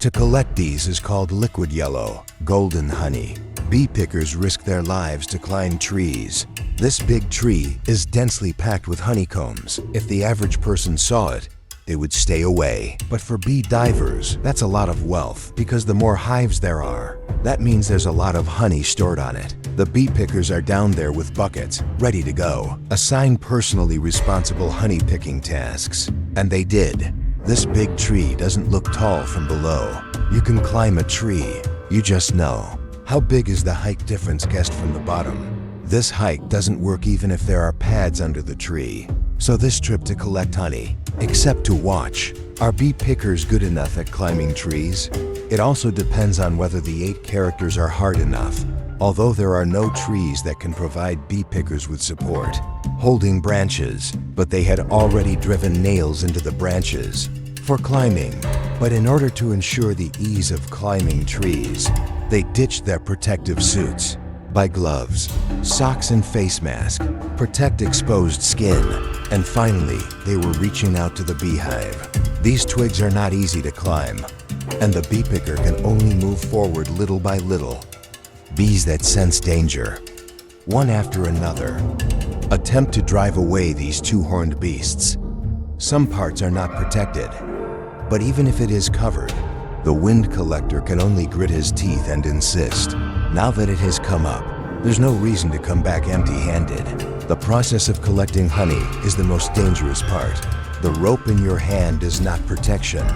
To collect these is called liquid yellow, golden honey. Bee pickers risk their lives to climb trees. This big tree is densely packed with honeycombs. If the average person saw it, they would stay away. But for bee divers, that's a lot of wealth, because the more hives there are, that means there's a lot of honey stored on it. The bee pickers are down there with buckets, ready to go. Assign personally responsible honey picking tasks. And they did. This big tree doesn't look tall from below. You can climb a tree, you just know. How big is the height difference guessed from the bottom? This hike doesn't work even if there are pads under the tree. So this trip to collect honey, except to watch. Are bee pickers good enough at climbing trees? It also depends on whether the 8 characters are hard enough. Although there are no trees that can provide bee pickers with support. Holding branches, but they had already driven nails into the branches for climbing. But in order to ensure the ease of climbing trees, they ditched their protective suits. Buy gloves, socks and face mask, protect exposed skin, and finally, they were reaching out to the beehive. These twigs are not easy to climb, and the bee picker can only move forward little by little. Bees that sense danger, one after another, attempt to drive away these 2-horned beasts. Some parts are not protected, but even if it is covered, the wind collector can only grit his teeth and insist. Now that it has come up, there's no reason to come back empty-handed. The process of collecting honey is the most dangerous part. The rope in your hand is not protection,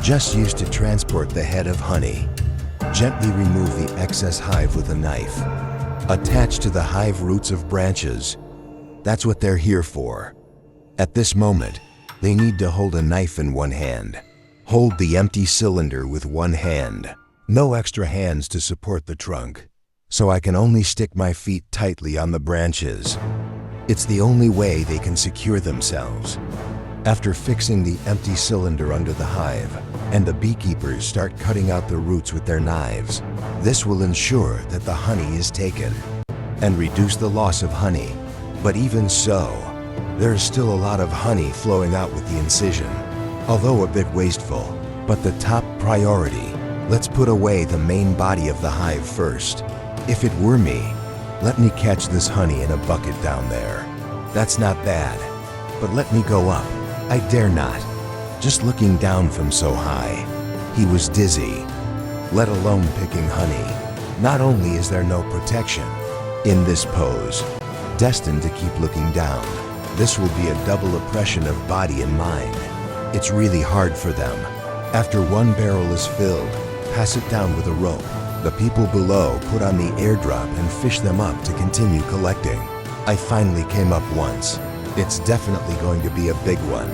just used to transport the head of honey. Gently remove the excess hive with a knife. Attach to the hive roots of branches. That's what they're here for. At this moment, they need to hold a knife in one hand. Hold the empty cylinder with one hand. No extra hands to support the trunk, so I can only stick my feet tightly on the branches. It's the only way they can secure themselves. After fixing the empty cylinder under the hive, and the beekeepers start cutting out the roots with their knives, this will ensure that the honey is taken and reduce the loss of honey. But even so, there is still a lot of honey flowing out with the incision, although a bit wasteful. But the top priority, let's put away the main body of the hive first. If it were me, let me catch this honey in a bucket down there. That's not bad, but let me go up. I dare not. Just looking down from so high, he was dizzy, let alone picking honey. Not only is there no protection in this pose, destined to keep looking down, this will be a double oppression of body and mind. It's really hard for them. After one barrel is filled, pass it down with a rope. The people below put on the airdrop and fish them up to continue collecting. I finally came up once. It's definitely going to be a big one.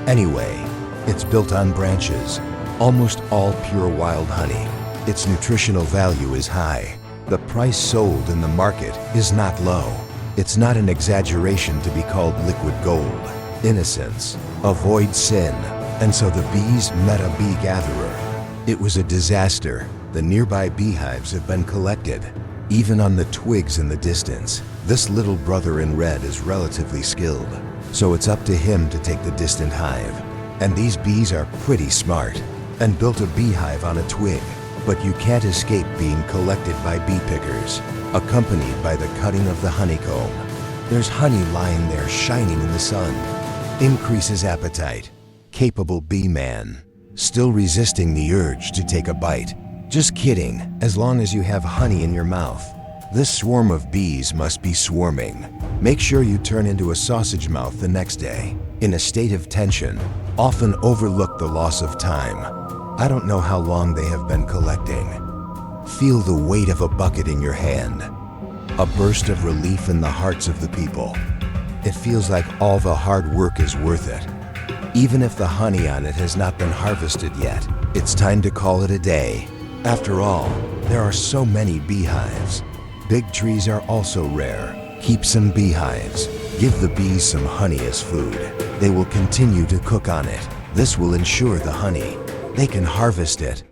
Anyway, it's built on branches, almost all pure wild honey. Its nutritional value is high. The price sold in the market is not low. It's not an exaggeration to be called liquid gold. Innocence, avoid sin, and so the bees met a bee gatherer. It was a disaster. The nearby beehives have been collected, even on the twigs in the distance. This little brother in red is relatively skilled, so it's up to him to take the distant hive. And these bees are pretty smart, and built a beehive on a twig. But you can't escape being collected by bee pickers, accompanied by the cutting of the honeycomb. There's honey lying there shining in the sun. Increases appetite. Capable bee man, still resisting the urge to take a bite. Just kidding, as long as you have honey in your mouth. This swarm of bees must be swarming. Make sure you turn into a sausage mouth the next day. In a state of tension, often overlook the loss of time. I don't know how long they have been collecting. Feel the weight of a bucket in your hand. A burst of relief in the hearts of the people. It feels like all the hard work is worth it. Even if the honey on it has not been harvested yet, it's time to call it a day. After all, there are so many beehives. Big trees are also rare. Keep some beehives. Give the bees some honey as food. They will continue to cook on it. This will ensure the honey. They can harvest it